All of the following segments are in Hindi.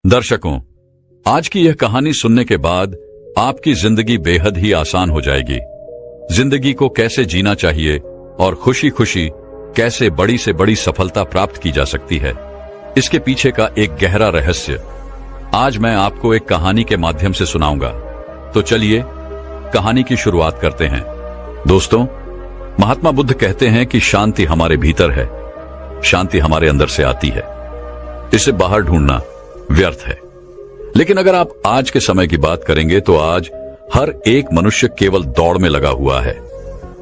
दर्शकों, आज की यह कहानी सुनने के बाद आपकी जिंदगी बेहद ही आसान हो जाएगी। जिंदगी को कैसे जीना चाहिए और खुशी खुशी कैसे बड़ी से बड़ी सफलता प्राप्त की जा सकती है, इसके पीछे का एक गहरा रहस्य आज मैं आपको एक कहानी के माध्यम से सुनाऊंगा। तो चलिए कहानी की शुरुआत करते हैं। दोस्तों, महात्मा बुद्ध कहते हैं कि शांति हमारे भीतर है, शांति हमारे अंदर से आती है, इसे बाहर ढूंढना व्यर्थ है। लेकिन अगर आप आज के समय की बात करेंगे तो आज हर एक मनुष्य केवल दौड़ में लगा हुआ है।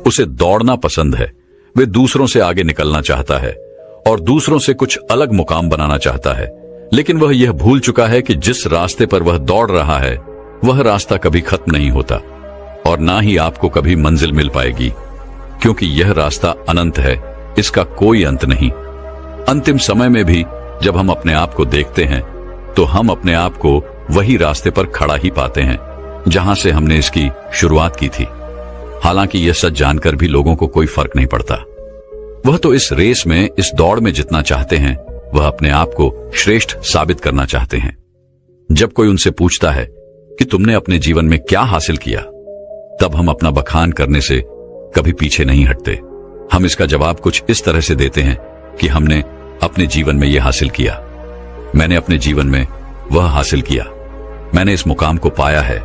उसे दौड़ना पसंद है, वे दूसरों से आगे निकलना चाहता है और दूसरों से कुछ अलग मुकाम बनाना चाहता है। लेकिन वह यह भूल चुका है कि जिस रास्ते पर वह दौड़ रहा है वह रास्ता कभी खत्म नहीं होता और ना ही आपको कभी मंजिल मिल पाएगी, क्योंकि यह रास्ता अनंत है, इसका कोई अंत नहीं। अंतिम समय में भी जब हम अपने आप को देखते हैं तो हम अपने आप को वही रास्ते पर खड़ा ही पाते हैं जहां से हमने इसकी शुरुआत की थी। हालांकि यह सच जानकर भी लोगों को कोई फर्क नहीं पड़ता। वह तो इस रेस में, इस दौड़ में जितना चाहते हैं, वह अपने आप को श्रेष्ठ साबित करना चाहते हैं। जब कोई उनसे पूछता है कि तुमने अपने जीवन में क्या हासिल किया, तब हम अपना बखान करने से कभी पीछे नहीं हटते। हम इसका जवाब कुछ इस तरह से देते हैं कि हमने अपने जीवन में यह हासिल किया, मैंने अपने जीवन में वह हासिल किया, मैंने इस मुकाम को पाया है,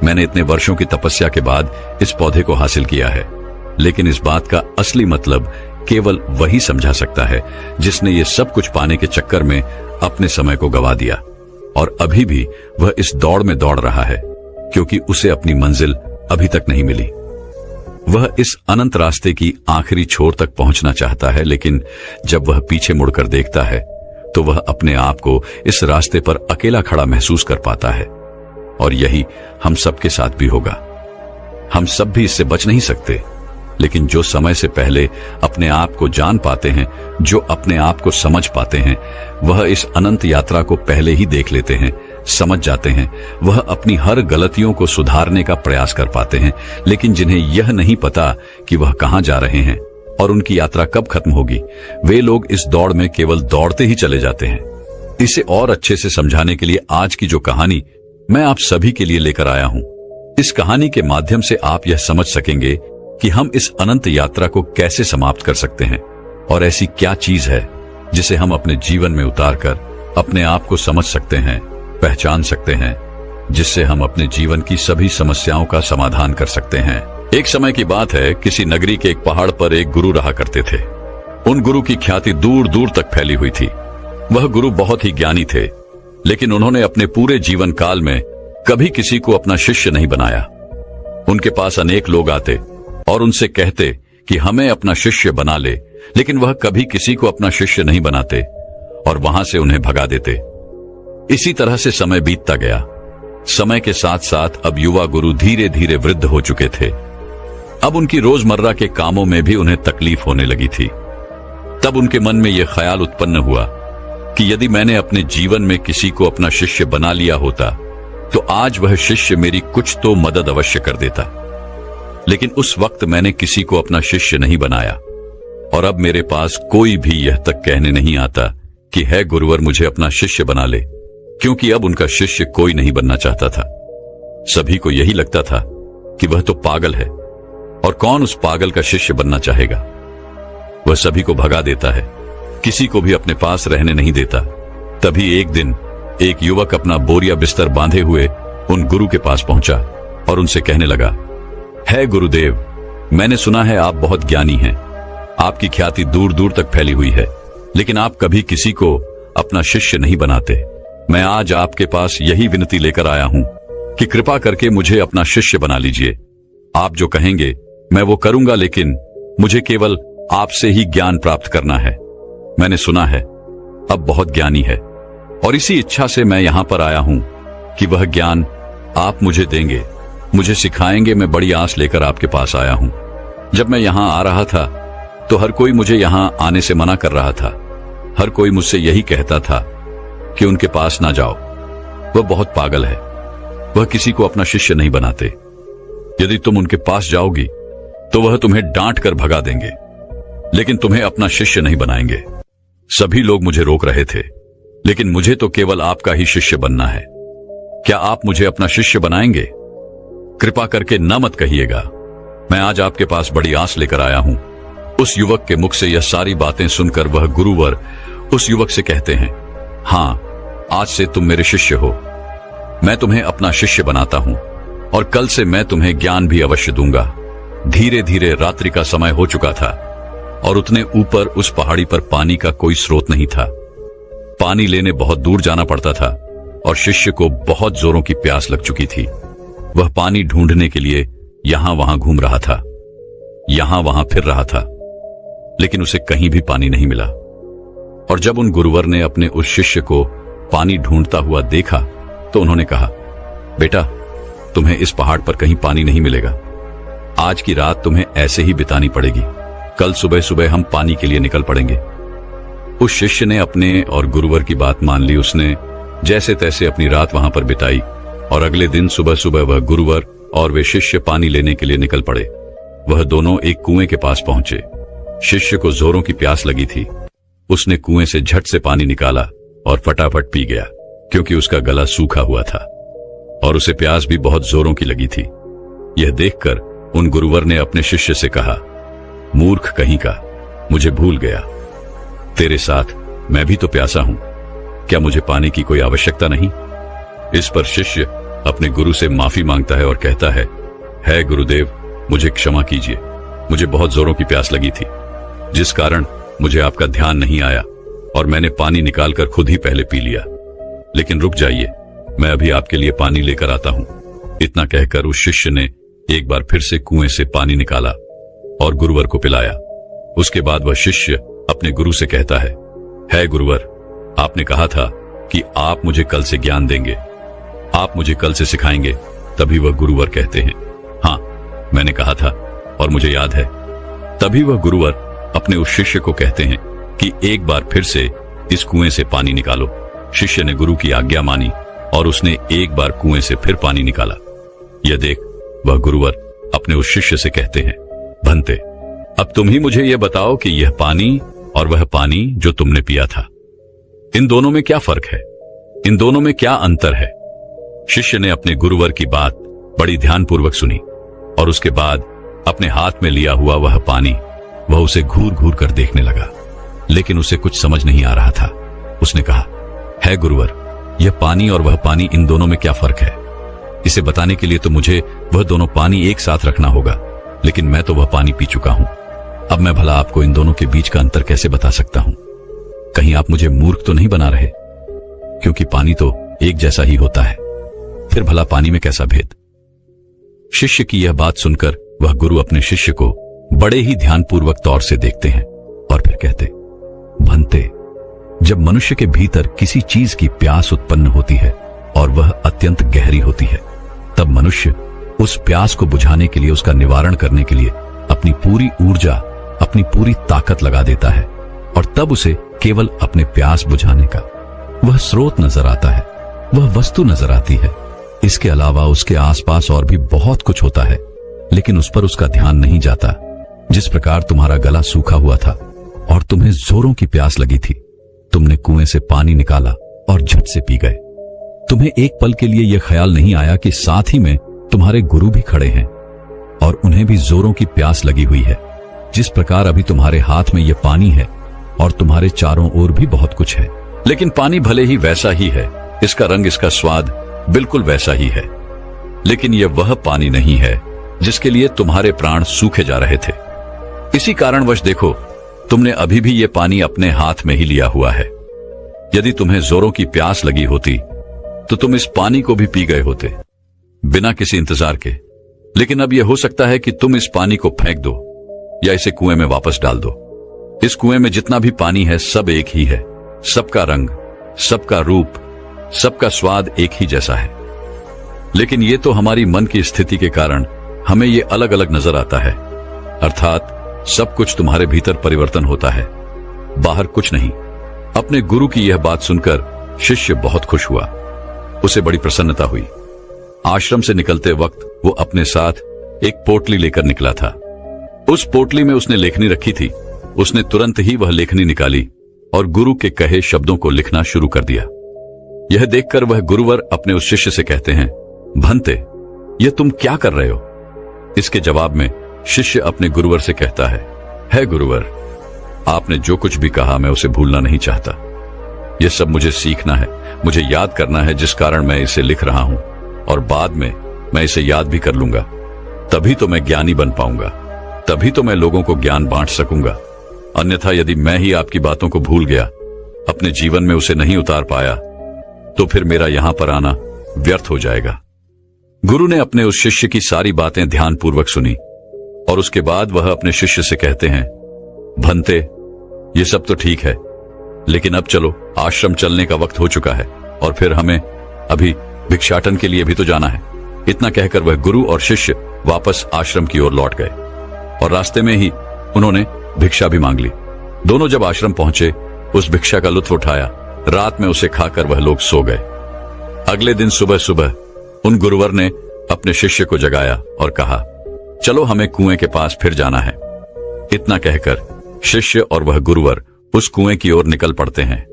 मैंने इतने वर्षों की तपस्या के बाद इस पौधे को हासिल किया है। लेकिन इस बात का असली मतलब केवल वही समझा सकता है जिसने ये सब कुछ पाने के चक्कर में अपने समय को गंवा दिया और अभी भी वह इस दौड़ में दौड़ रहा है, क्योंकि उसे अपनी मंजिल अभी तक नहीं मिली। वह इस अनंत रास्ते की आखिरी छोर तक पहुंचना चाहता है, लेकिन जब वह पीछे मुड़कर देखता है तो वह अपने आप को इस रास्ते पर अकेला खड़ा महसूस कर पाता है। और यही हम सबके साथ भी होगा। हम सब भी इससे बच नहीं सकते, लेकिन जो समय से पहले अपने आप को जान पाते हैं, जो अपने आप को समझ पाते हैं, वह इस अनंत यात्रा को पहले ही देख लेते हैं, समझ जाते हैं। वह अपनी हर गलतियों को सुधारने का प्रयास कर पाते हैं, लेकिन जिन्हें यह नहीं पता कि वह कहां जा रहे हैं और उनकी यात्रा कब खत्म होगी, वे लोग इस दौड़ में केवल दौड़ते ही चले जाते हैं। इसे और अच्छे से समझाने के लिए आज की जो कहानी मैं आप सभी के लिए लेकर आया हूं, इस कहानी के माध्यम से आप यह समझ सकेंगे कि हम इस अनंत यात्रा को कैसे समाप्त कर सकते हैं और ऐसी क्या चीज है जिसे हम अपने जीवन में उतारकर अपने आप को समझ सकते हैं, पहचान सकते हैं, जिससे हम अपने जीवन की सभी समस्याओं का समाधान कर सकते हैं। एक समय की बात है, किसी नगरी के एक पहाड़ पर एक गुरु रहा करते थे। उन गुरु की ख्याति दूर दूर तक फैली हुई थी। वह गुरु बहुत ही ज्ञानी थे, लेकिन उन्होंने अपने पूरे जीवन काल में कभी किसी को अपना शिष्य नहीं बनाया। उनके पास अनेक लोग आते और उनसे कहते कि हमें अपना शिष्य बना ले, लेकिन वह कभी किसी को अपना शिष्य नहीं बनाते और वहां से उन्हें भगा देते। इसी तरह से समय बीतता गया। समय के साथ साथ अब युवा गुरु धीरे धीरे वृद्ध हो चुके थे। अब उनकी रोजमर्रा के कामों में भी उन्हें तकलीफ होने लगी थी। तब उनके मन में यह ख्याल उत्पन्न हुआ कि यदि मैंने अपने जीवन में किसी को अपना शिष्य बना लिया होता तो आज वह शिष्य मेरी कुछ तो मदद अवश्य कर देता। लेकिन उस वक्त मैंने किसी को अपना शिष्य नहीं बनाया और अब मेरे पास कोई भी यह तक कहने नहीं आता कि है गुरुवर मुझे अपना शिष्य बना ले, क्योंकि अब उनका शिष्य कोई नहीं बनना चाहता था। सभी को यही लगता था कि वह तो पागल है और कौन उस पागल का शिष्य बनना चाहेगा। वह सभी को भगा देता है, किसी को भी अपने पास रहने नहीं देता। तभी एक दिन एक युवक अपना बोरिया बिस्तर बांधे हुए उन गुरु के पास पहुंचा और उनसे कहने लगा, है गुरुदेव, मैंने सुना है आप बहुत ज्ञानी हैं, आपकी ख्याति दूर दूर तक फैली हुई है, लेकिन आप कभी किसी को अपना शिष्य नहीं बनाते। मैं आज आपके पास यही विनती लेकर आया हूं कि कृपा करके मुझे अपना शिष्य बना लीजिए। आप जो कहेंगे मैं वो करूंगा, लेकिन मुझे केवल आपसे ही ज्ञान प्राप्त करना है। मैंने सुना है अब बहुत ज्ञानी है और इसी इच्छा से मैं यहां पर आया हूं कि वह ज्ञान आप मुझे देंगे, मुझे सिखाएंगे। मैं बड़ी आस लेकर आपके पास आया हूं। जब मैं यहां आ रहा था तो हर कोई मुझे यहां आने से मना कर रहा था। हर कोई मुझसे यही कहता था कि उनके पास ना जाओ, वह बहुत पागल है, वह किसी को अपना शिष्य नहीं बनाते। यदि तुम उनके पास जाओगी तो वह तुम्हें डांट कर भगा देंगे, लेकिन तुम्हें अपना शिष्य नहीं बनाएंगे। सभी लोग मुझे रोक रहे थे, लेकिन मुझे तो केवल आपका ही शिष्य बनना है। क्या आप मुझे अपना शिष्य बनाएंगे? कृपा करके न मत कहिएगा। मैं आज आपके पास बड़ी आस लेकर आया हूं। उस युवक के मुख से यह सारी बातें सुनकर वह गुरुवर उस युवक से कहते हैं, हां, आज से तुम मेरे शिष्य हो। मैं तुम्हें अपना शिष्य बनाता हूं और कल से मैं तुम्हें ज्ञान भी अवश्य दूंगा। धीरे धीरे रात्रि का समय हो चुका था और उतने ऊपर उस पहाड़ी पर पानी का कोई स्रोत नहीं था। पानी लेने बहुत दूर जाना पड़ता था और शिष्य को बहुत जोरों की प्यास लग चुकी थी। वह पानी ढूंढने के लिए यहां वहां घूम रहा था, यहां वहां फिर रहा था, लेकिन उसे कहीं भी पानी नहीं मिला। और जब उन गुरुवर ने अपने उस शिष्य को पानी ढूंढता हुआ देखा तो उन्होंने कहा, बेटा, तुम्हें इस पहाड़ पर कहीं पानी नहीं मिलेगा। आज की रात तुम्हें ऐसे ही बितानी पड़ेगी। कल सुबह सुबह हम पानी के लिए निकल पड़ेंगे। उस शिष्य ने अपने और गुरुवर की बात मान ली। उसने जैसे तैसे अपनी रात वहां पर बिताई और अगले दिन सुबह सुबह वह गुरुवर और वे शिष्य पानी लेने के लिए निकल पड़े। वह दोनों एक कुएं के पास पहुंचे। शिष्य को जोरों की प्यास लगी थी। उसने कुएं से झट से पानी निकाला और फटाफट पी गया, क्योंकि उसका गला सूखा हुआ था और उसे प्यास भी बहुत जोरों की लगी थी। यह देखकर उन गुरुवर ने अपने शिष्य से कहा, मूर्ख कहीं का, मुझे भूल गया। तेरे साथ मैं भी तो प्यासा हूं। क्या मुझे पानी की कोई आवश्यकता नहीं? इस पर शिष्य अपने गुरु से माफी मांगता है और कहता है गुरुदेव, मुझे क्षमा कीजिए। मुझे बहुत जोरों की प्यास लगी थी, जिस कारण मुझे आपका ध्यान नहीं आया और मैंने पानी निकालकर खुद ही पहले पी लिया। लेकिन रुक जाइए, मैं अभी आपके लिए पानी लेकर आता हूं। इतना कहकर उस शिष्य ने एक बार फिर से कुएं से पानी निकाला और गुरुवर को पिलाया। उसके बाद वह शिष्य अपने गुरु से कहता है गुरुवर, आपने कहा था कि आप मुझे कल से ज्ञान देंगे, आप मुझे कल से सिखाएंगे। तभी वह गुरुवर कहते हैं, हां, मैंने कहा था और मुझे याद है। तभी वह गुरुवर अपने उस शिष्य को कहते हैं कि एक बार फिर से इस कुएं से पानी निकालो। शिष्य ने गुरु की आज्ञा मानी और उसने एक बार कुएं से फिर पानी निकाला। यह देख वह गुरुवर अपने उस शिष्य से कहते हैं, भंते, अब तुम ही मुझे यह बताओ कि यह पानी और वह पानी जो तुमने पिया था, इन दोनों में क्या फर्क है? इन दोनों में क्या अंतर है? शिष्य ने अपने गुरुवर की बात बड़ी ध्यानपूर्वक सुनी और उसके बाद अपने हाथ में लिया हुआ वह पानी वह उसे घूर घूर कर देखने लगा, लेकिन उसे कुछ समझ नहीं आ रहा था। उसने कहा, है गुरुवर, यह पानी और वह पानी, इन दोनों में क्या फर्क है? इसे बताने के लिए तो मुझे वह दोनों पानी एक साथ रखना होगा, लेकिन मैं तो वह पानी पी चुका हूं। अब मैं भला आपको इन दोनों के बीच का अंतर कैसे बता सकता हूं? कहीं आप मुझे मूर्ख तो नहीं बना रहे? क्योंकि पानी तो एक जैसा ही होता है, फिर भला पानी में कैसा भेद? शिष्य की यह बात सुनकर वह गुरु अपने शिष्य को बड़े ही ध्यानपूर्वक तौर से देखते हैं और फिर कहते, भंते, जब मनुष्य के भीतर किसी चीज की प्यास उत्पन्न होती है और वह अत्यंत गहरी होती है, तब मनुष्य उस प्यास को बुझाने के लिए, उसका निवारण करने के लिए अपनी पूरी ऊर्जा, अपनी पूरी ताकत लगा देता है और तब उसे केवल अपने प्यास बुझाने का वह स्रोत नजर आता है, वह वस्तु नजर आती है। इसके अलावा उसके आसपास और भी बहुत कुछ होता है, लेकिन उस पर उसका ध्यान नहीं जाता। जिस प्रकार तुम्हारा गला सूखा हुआ था और तुम्हें जोरों की प्यास लगी थी, तुमने कुएं से पानी निकाला और झट से पी गए। तुम्हें एक पल के लिए यह ख्याल नहीं आया कि साथ ही में तुम्हारे गुरु भी खड़े हैं और उन्हें भी जोरों की प्यास लगी हुई है। जिस प्रकार अभी तुम्हारे हाथ में यह पानी है और तुम्हारे चारों ओर भी बहुत कुछ है, लेकिन पानी भले ही वैसा ही है, इसका रंग, इसका स्वाद बिल्कुल वैसा ही है, लेकिन यह वह पानी नहीं है जिसके लिए तुम्हारे प्राण सूखे जा रहे थे। इसी कारणवश देखो, तुमने अभी भी यह पानी अपने हाथ में ही लिया हुआ है। यदि तुम्हें जोरों की प्यास लगी होती तो तुम इस पानी को भी पी गए होते, बिना किसी इंतजार के। लेकिन अब यह हो सकता है कि तुम इस पानी को फेंक दो या इसे कुएं में वापस डाल दो। इस कुएं में जितना भी पानी है सब एक ही है, सबका रंग, सबका रूप, सबका स्वाद एक ही जैसा है। लेकिन ये तो हमारी मन की स्थिति के कारण हमें ये अलग अलग नजर आता है। अर्थात सब कुछ तुम्हारे भीतर परिवर्तन होता है, बाहर कुछ नहीं। अपने गुरु की यह बात सुनकर शिष्य बहुत खुश हुआ, उसे बड़ी प्रसन्नता हुई। आश्रम से निकलते वक्त वो अपने साथ एक पोटली लेकर निकला था। उस पोटली में उसने लेखनी रखी थी। उसने तुरंत ही वह लेखनी निकाली और गुरु के कहे शब्दों को लिखना शुरू कर दिया। यह देखकर वह गुरुवर अपने उस शिष्य से कहते हैं, भंते, यह तुम क्या कर रहे हो? इसके जवाब में शिष्य अपने गुरुवर से कहता है गुरुवर, आपने जो कुछ भी कहा मैं उसे भूलना नहीं चाहता। यह सब मुझे सीखना है, मुझे याद करना है, जिस कारण मैं इसे लिख रहा हूं, और बाद में मैं इसे याद भी कर लूंगा। तभी तो मैं ज्ञानी बन पाऊंगा, तभी तो मैं लोगों को ज्ञान बांट सकूंगा। अन्यथा यदि मैं ही आपकी बातों को भूल गया, अपने जीवन में उसे नहीं उतार पाया, तो फिर मेरा यहां पर आना व्यर्थ हो जाएगा। गुरु ने अपने उस शिष्य की सारी बातें ध्यानपूर्वक सुनी और उसके बाद वह अपने शिष्य से कहते हैं, भंते, ये सब तो ठीक है, लेकिन अब चलो, आश्रम चलने का वक्त हो चुका है और फिर हमें अभी भिक्षाटन के लिए भी तो जाना है। इतना कहकर वह गुरु और शिष्य वापस आश्रम की ओर लौट गए और रास्ते में ही उन्होंने भिक्षा भी मांग ली। दोनों जब आश्रम पहुंचे, उस भिक्षा का लुत्फ उठाया। रात में उसे खाकर वह लोग सो गए। अगले दिन सुबह सुबह उन गुरुवर ने अपने शिष्य को जगाया और कहा, चलो हमें कुएं के पास फिर जाना है। इतना कहकर शिष्य और वह गुरुवर उस कुएं की ओर निकल पड़ते हैं।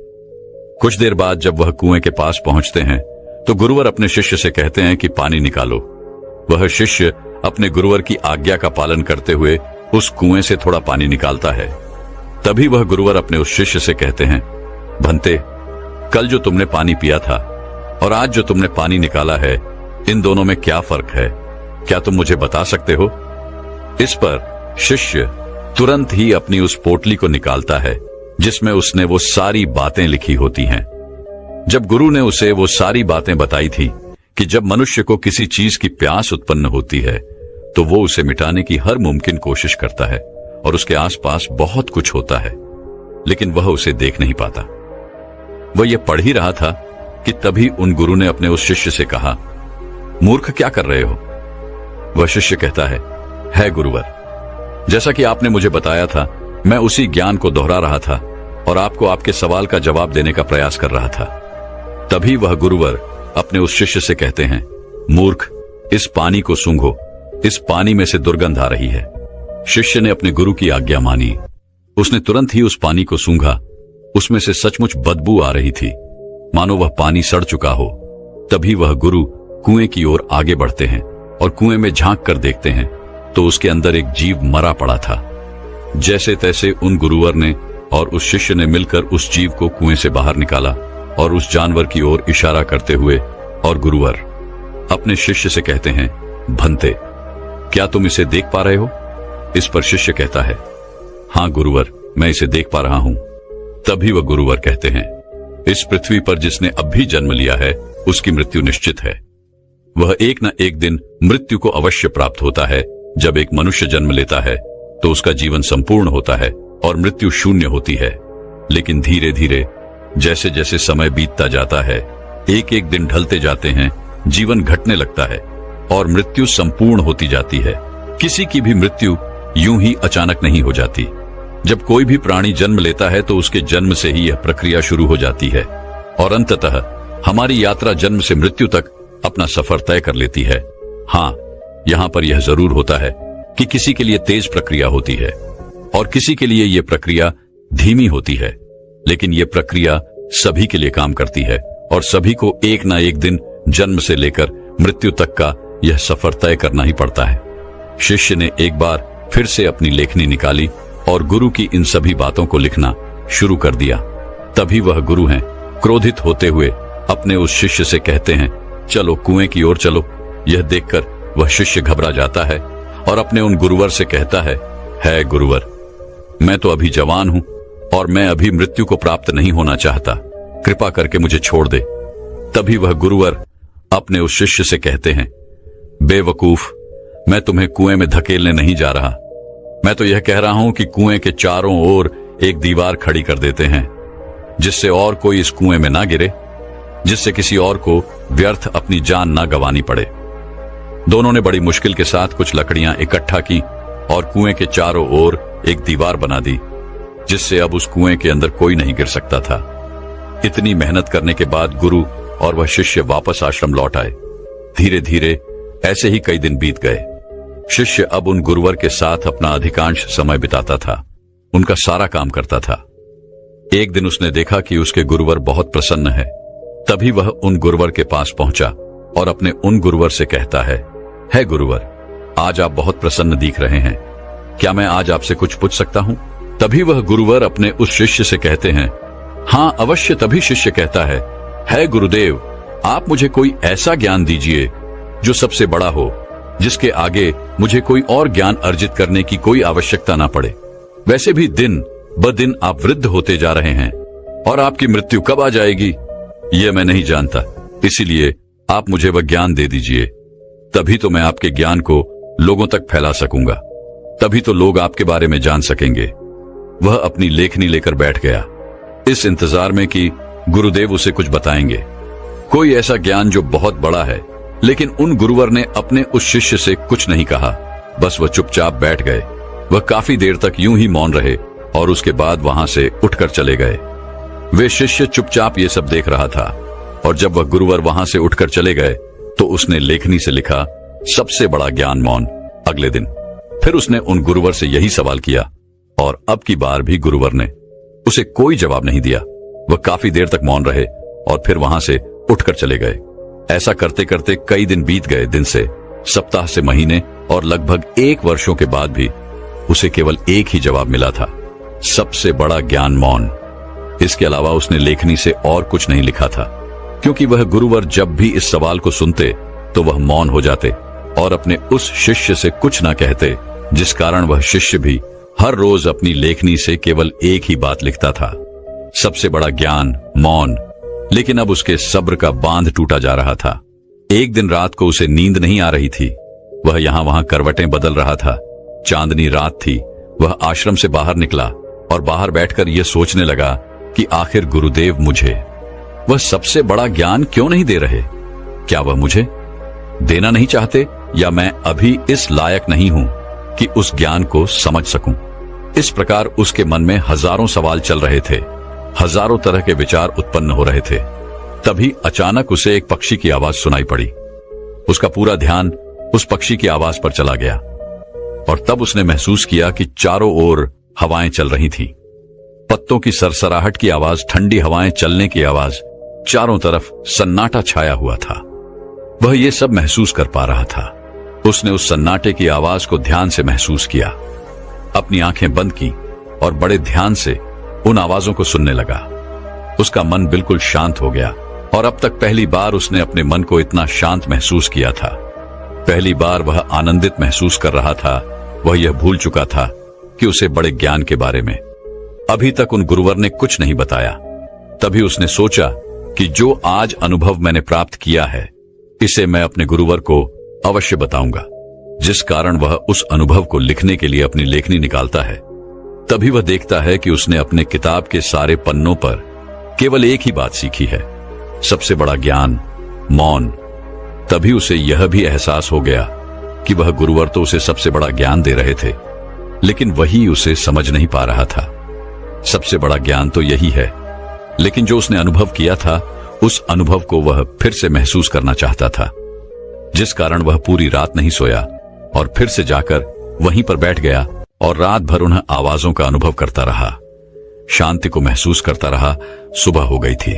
कुछ देर बाद जब वह कुएं के पास पहुंचते हैं तो गुरुवर अपने शिष्य से कहते हैं कि पानी निकालो। वह शिष्य अपने गुरुवर की आज्ञा का पालन करते हुए उस कुएं से थोड़ा पानी निकालता है। तभी वह गुरुवर अपने उस शिष्य से कहते हैं, भंते, कल जो तुमने पानी पिया था और आज जो तुमने पानी निकाला है, इन दोनों में क्या फर्क है? क्या तुम मुझे बता सकते हो? इस पर शिष्य तुरंत ही अपनी उस पोटली को निकालता है जिसमें उसने वो सारी बातें लिखी होती हैं। जब गुरु ने उसे वो सारी बातें बताई थी कि जब मनुष्य को किसी चीज की प्यास उत्पन्न होती है तो वो उसे मिटाने की हर मुमकिन कोशिश करता है और उसके आसपास बहुत कुछ होता है, लेकिन वह उसे देख नहीं पाता। वह यह पढ़ ही रहा था कि तभी उन गुरु ने अपने उस शिष्य से कहा, मूर्ख, क्या कर रहे हो? वह शिष्य कहता है गुरुवर, जैसा कि आपने मुझे बताया था, मैं उसी ज्ञान को दोहरा रहा था और आपको आपके सवाल का जवाब देने का प्रयास कर रहा था। तभी वह गुरुवर अपने उस शिष्य से कहते हैं, मूर्ख, इस पानी को सूंघो, इस पानी में से दुर्गंध आ रही है। शिष्य ने अपने गुरु की आज्ञा मानी। उसने तुरंत ही उस पानी को सूंघा। उसमें से सचमुच बदबू आ रही थी, मानो वह पानी सड़ चुका हो। तभी वह गुरु कुएं की ओर आगे बढ़ते हैं और कुएं में झांक कर देखते हैं तो उसके अंदर एक जीव मरा पड़ा था। जैसे तैसे उन गुरुवर ने और उस शिष्य ने मिलकर उस जीव को कुएं से बाहर निकाला और उस जानवर की ओर इशारा करते हुए और गुरुवर अपने शिष्य से कहते हैं, भंते, क्या तुम इसे देख पा रहे हो? इस पर शिष्य कहता है, हां गुरुवर, मैं इसे देख पा रहा हूं। तभी वह गुरुवर कहते हैं, इस पृथ्वी पर जिसने अब भी जन्म लिया है उसकी मृत्यु निश्चित है। वह एक न एक दिन मृत्यु को अवश्य प्राप्त होता है। जब एक मनुष्य जन्म लेता है तो उसका जीवन संपूर्ण होता है और मृत्यु शून्य होती है, लेकिन धीरे धीरे जैसे जैसे समय बीतता जाता है, एक एक दिन ढलते जाते हैं, जीवन घटने लगता है और मृत्यु संपूर्ण होती जाती है। किसी की भी मृत्यु यूं ही अचानक नहीं हो जाती। जब कोई भी प्राणी जन्म लेता है तो उसके जन्म से ही यह प्रक्रिया शुरू हो जाती है और अंततः हमारी यात्रा जन्म से मृत्यु तक अपना सफर तय कर लेती है। हाँ, यहाँ पर यह जरूर होता है कि किसी के लिए तेज प्रक्रिया होती है और किसी के लिए यह प्रक्रिया धीमी होती है, लेकिन यह प्रक्रिया सभी के लिए काम करती है और सभी को एक ना एक दिन जन्म से लेकर मृत्यु तक का यह सफर तय करना ही पड़ता है। शिष्य ने एक बार फिर से अपनी लेखनी निकाली और गुरु की इन सभी बातों को लिखना शुरू कर दिया। तभी वह गुरु हैं, क्रोधित होते हुए अपने उस शिष्य से कहते हैं, चलो कुएं की ओर चलो। यह देखकर वह शिष्य घबरा जाता है और अपने उन गुरुवर से कहता है गुरुवर, मैं तो अभी जवान हूं और मैं अभी मृत्यु को प्राप्त नहीं होना चाहता, कृपा करके मुझे छोड़ दे। तभी वह गुरुवर अपने उस शिष्य से कहते हैं, बेवकूफ, मैं तुम्हें कुएं में धकेलने नहीं जा रहा। मैं तो यह कह रहा हूं कि कुएं के चारों ओर एक दीवार खड़ी कर देते हैं, जिससे और कोई इस कुएं में ना गिरे, जिससे किसी और को व्यर्थ अपनी जान ना गंवानी पड़े। दोनों ने बड़ी मुश्किल के साथ कुछ लकड़ियां इकट्ठा की और कुएं के चारों ओर एक दीवार बना दी, जिससे अब उस कुएं के अंदर कोई नहीं गिर सकता था। इतनी मेहनत करने के बाद गुरु और वह शिष्य वापस आश्रम लौट आए। धीरे धीरे ऐसे ही कई दिन बीत गए। शिष्य अब उन गुरुवर के साथ अपना अधिकांश समय बिताता था, उनका सारा काम करता था। एक दिन उसने देखा कि उसके गुरुवर बहुत प्रसन्न है। तभी वह उन गुरुवर के पास पहुंचा और अपने उन गुरुवर से कहता है गुरुवर, आज आप बहुत प्रसन्न दिख रहे हैं, क्या मैं आज आपसे कुछ पूछ सकता हूं? तभी वह गुरुवर अपने उस शिष्य से कहते हैं, हाँ अवश्य। तभी शिष्य कहता है गुरुदेव, आप मुझे कोई ऐसा ज्ञान दीजिए जो सबसे बड़ा हो, जिसके आगे मुझे कोई और ज्ञान अर्जित करने की कोई आवश्यकता ना पड़े। वैसे भी दिन ब दिन आप वृद्ध होते जा रहे हैं और आपकी मृत्यु कब आ जाएगी यह मैं नहीं जानता, इसीलिए आप मुझे वह ज्ञान दे दीजिए, तभी तो मैं आपके ज्ञान को लोगों तक फैला सकूंगा, तभी तो लोग आपके बारे में जान सकेंगे। वह अपनी लेखनी लेकर बैठ गया, इस इंतजार में कि गुरुदेव उसे कुछ बताएंगे, कोई ऐसा ज्ञान जो बहुत बड़ा है। लेकिन उन गुरुवर ने अपने उस शिष्य से कुछ नहीं कहा, बस वह चुपचाप बैठ गए। वह काफी देर तक यूं ही मौन रहे और उसके बाद वहां से उठकर चले गए। वे शिष्य चुपचाप ये सब देख रहा था और जब वह गुरुवर वहां से उठकर चले गए तो उसने लेखनी से लिखा, सबसे बड़ा ज्ञान मौन। अगले दिन फिर उसने उन गुरुवर से यही सवाल किया और अब की बार भी गुरुवर ने उसे कोई जवाब नहीं दिया। वह काफी देर तक मौन रहे और फिर वहां से उठकर चले गए। ऐसा करते करते कई दिन बीत गए, दिन से सप्ताह से महीने और लगभग 1 वर्षों के बाद भी उसे केवल एक ही जवाब मिला था, सबसे बड़ा ज्ञान मौन। इसके अलावा उसने लेखनी से और कुछ नहीं लिखा था, क्योंकि वह गुरुवर जब भी इस सवाल को सुनते तो वह मौन हो जाते और अपने उस शिष्य से कुछ ना कहते, जिस कारण वह शिष्य भी हर रोज अपनी लेखनी से केवल एक ही बात लिखता था, सबसे बड़ा ज्ञान मौन। लेकिन अब उसके सब्र का बांध टूटा जा रहा था। एक दिन रात को उसे नींद नहीं आ रही थी। वह यहां वहां करवटें बदल रहा था। चांदनी रात थी। वह आश्रम से बाहर निकला और बाहर बैठकर यह सोचने लगा कि आखिर गुरुदेव मुझे वह सबसे बड़ा ज्ञान क्यों नहीं दे रहे? क्या वह मुझे देना नहीं चाहते, या मैं अभी इस लायक नहीं हूं कि उस ज्ञान को समझ सकूं? इस प्रकार उसके मन में हजारों सवाल चल रहे थे, हजारों तरह के विचार उत्पन्न हो रहे थे। तभी अचानक उसे एक पक्षी की आवाज सुनाई पड़ी। उसका पूरा ध्यान उस पक्षी की आवाज पर चला गया और तब उसने महसूस किया कि चारों ओर हवाएं चल रही थीं। पत्तों की सरसराहट की आवाज, ठंडी हवाएं चलने की आवाज, चारों तरफ सन्नाटा छाया हुआ था। वह ये सब महसूस कर पा रहा था। उसने उस सन्नाटे की आवाज को ध्यान से महसूस किया, अपनी आंखें बंद की और बड़े ध्यान से उन आवाजों को सुनने लगा। उसका मन बिल्कुल शांत हो गया और अब तक पहली बार उसने अपने मन को इतना शांत महसूस किया था। पहली बार वह आनंदित महसूस कर रहा था। वह यह भूल चुका था कि उसे बड़े ज्ञान के बारे में अभी तक उन गुरुवर ने कुछ नहीं बताया। तभी उसने सोचा कि जो आज अनुभव मैंने प्राप्त किया है, इसे मैं अपने गुरुवर को अवश्य बताऊंगा, जिस कारण वह उस अनुभव को लिखने के लिए अपनी लेखनी निकालता है। तभी वह देखता है कि उसने अपने किताब के सारे पन्नों पर केवल एक ही बात सीखी है, सबसे बड़ा ज्ञान मौन। तभी उसे यह भी एहसास हो गया कि वह गुरुवर तो उसे सबसे बड़ा ज्ञान दे रहे थे, लेकिन वही उसे समझ नहीं पा रहा था। सबसे बड़ा ज्ञान तो यही है, लेकिन जो उसने अनुभव किया था, उस अनुभव को वह फिर से महसूस करना चाहता था, जिस कारण वह पूरी रात नहीं सोया और फिर से जाकर वहीं पर बैठ गया और रात भर उन आवाजों का अनुभव करता रहा, शांति को महसूस करता रहा। सुबह हो गई थी।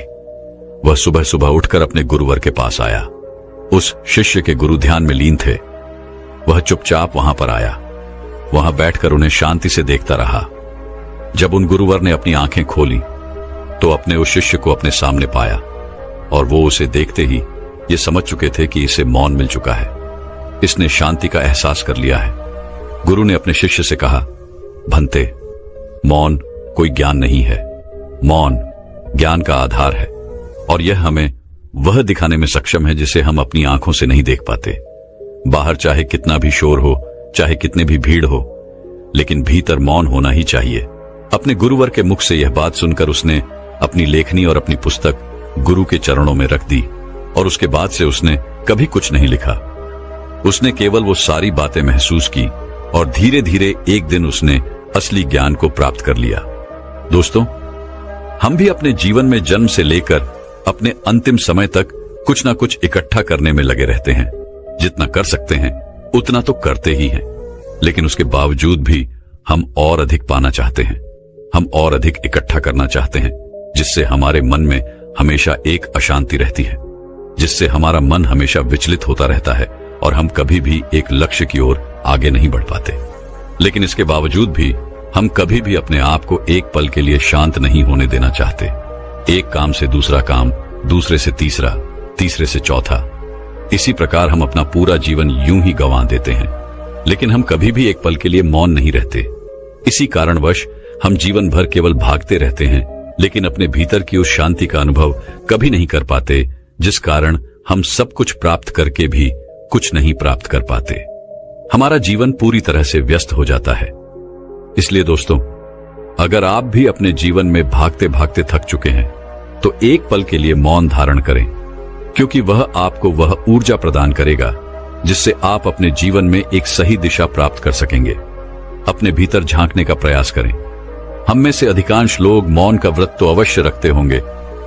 वह सुबह सुबह उठकर अपने गुरुवर के पास आया। उस शिष्य के गुरु ध्यान में लीन थे। वह चुपचाप वहां पर आया। वहां बैठकर उन्हें शांति से देखता रहा। जब उन गुरुवर ने अपनी आंखें खोली तो अपने उस शिष्य को अपने सामने पाया और वो उसे देखते ही ये समझ चुके थे कि इसे मौन मिल चुका है, इसने शांति का एहसास कर लिया है। गुरु ने अपने शिष्य से कहा, भंते, मौन कोई ज्ञान नहीं है, मौन ज्ञान का आधार है और यह हमें वह दिखाने में सक्षम है जिसे हम अपनी आंखों से नहीं देख पाते। बाहर चाहे कितना भी शोर हो, चाहे कितने भी भीड़ हो, लेकिन भीतर मौन होना ही चाहिए। अपने गुरुवर के मुख से यह बात सुनकर उसने अपनी लेखनी और अपनी पुस्तक गुरु के चरणों में रख दी और उसके बाद से उसने कभी कुछ नहीं लिखा। उसने केवल वो सारी बातें महसूस की और धीरे धीरे एक दिन उसने असली ज्ञान को प्राप्त कर लिया। दोस्तों, हम भी अपने जीवन में जन्म से लेकर अपने अंतिम समय तक कुछ ना कुछ इकट्ठा करने में लगे रहते हैं। जितना कर सकते हैं उतना तो करते ही हैं, लेकिन उसके बावजूद भी हम और अधिक पाना चाहते हैं। हम और अधिक इकट्ठा करना चाहते हैं, जिससे हमारे मन में हमेशा एक अशांति रहती है, जिससे हमारा मन हमेशा विचलित होता रहता है और हम कभी भी एक लक्ष्य की ओर आगे नहीं बढ़ पाते। लेकिन इसके बावजूद भी हम कभी भी अपने आप को एक पल के लिए शांत नहीं होने देना चाहते। एक काम से दूसरा काम, दूसरे से तीसरा, तीसरे से चौथा, इसी प्रकार हम अपना पूरा जीवन यूं ही गंवा देते हैं। लेकिन हम कभी भी एक पल के लिए मौन नहीं रहते। इसी कारणवश हम जीवन भर केवल भागते रहते हैं, लेकिन अपने भीतर की उस शांति का अनुभव कभी नहीं कर पाते, जिस कारण हम सब कुछ प्राप्त करके भी कुछ नहीं प्राप्त कर पाते। हमारा जीवन पूरी तरह से व्यस्त हो जाता है। इसलिए दोस्तों, अगर आप भी अपने जीवन में भागते भागते थक चुके हैं, तो एक पल के लिए मौन धारण करें, क्योंकि वह आपको वह ऊर्जा प्रदान करेगा जिससे आप अपने जीवन में एक सही दिशा प्राप्त कर सकेंगे। अपने भीतर झांकने का प्रयास करें। हम में से अधिकांश लोग मौन का व्रत तो अवश्य रखते होंगे,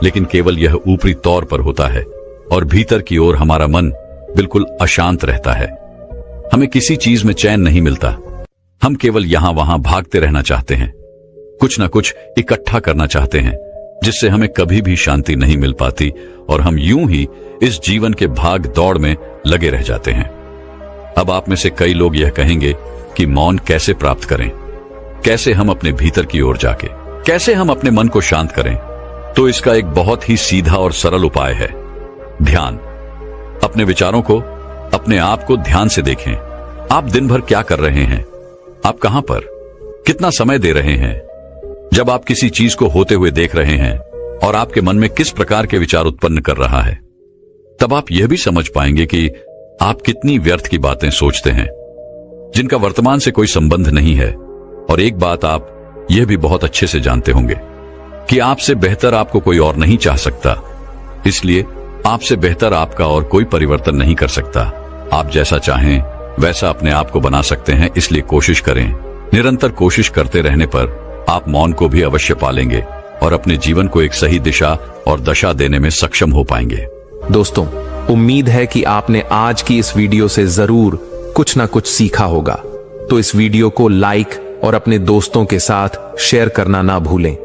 लेकिन केवल यह ऊपरी तौर पर होता है और भीतर की ओर हमारा मन बिल्कुल अशांत रहता है। हमें किसी चीज में चैन नहीं मिलता। हम केवल यहां वहां भागते रहना चाहते हैं, कुछ ना कुछ इकट्ठा करना चाहते हैं, जिससे हमें कभी भी शांति नहीं मिल पाती और हम यूं ही इस जीवन के भाग दौड़ में लगे रह जाते हैं। अब आप में से कई लोग यह कहेंगे कि मौन कैसे प्राप्त करें, कैसे हम अपने भीतर की ओर जाके, कैसे हम अपने मन को शांत करें। तो इसका एक बहुत ही सीधा और सरल उपाय है, ध्यान। अपने विचारों को, अपने आप को ध्यान से देखें। आप दिन भर क्या कर रहे हैं, आप कहां पर, कितना समय दे रहे हैं। जब आप किसी चीज को होते हुए देख रहे हैं और आपके मन में किस प्रकार के विचार उत्पन्न कर रहा है, तब आप यह भी समझ पाएंगे कि आप कितनी व्यर्थ की बातें सोचते हैं, जिनका वर्तमान से कोई संबंध नहीं है। और एक बात आप यह भी बहुत अच्छे से जानते होंगे कि आपसे बेहतर आपको कोई और नहीं चाह सकता, इसलिए आपसे बेहतर आपका और कोई परिवर्तन नहीं कर सकता। आप जैसा चाहें वैसा अपने आप को बना सकते हैं, इसलिए कोशिश करें। निरंतर कोशिश करते रहने पर आप मौन को भी अवश्य पालेंगे और अपने जीवन को एक सही दिशा और दशा देने में सक्षम हो पाएंगे। दोस्तों, उम्मीद है कि आपने आज की इस वीडियो से जरूर कुछ ना कुछ सीखा होगा। तो इस वीडियो को लाइक और अपने दोस्तों के साथ शेयर करना ना भूलें।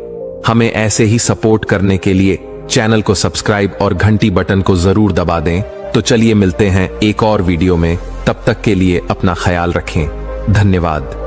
हमें ऐसे ही सपोर्ट करने के लिए चैनल को सब्सक्राइब और घंटी बटन को जरूर दबा दें। तो चलिए मिलते हैं एक और वीडियो में। तब तक के लिए अपना ख्याल रखें। धन्यवाद।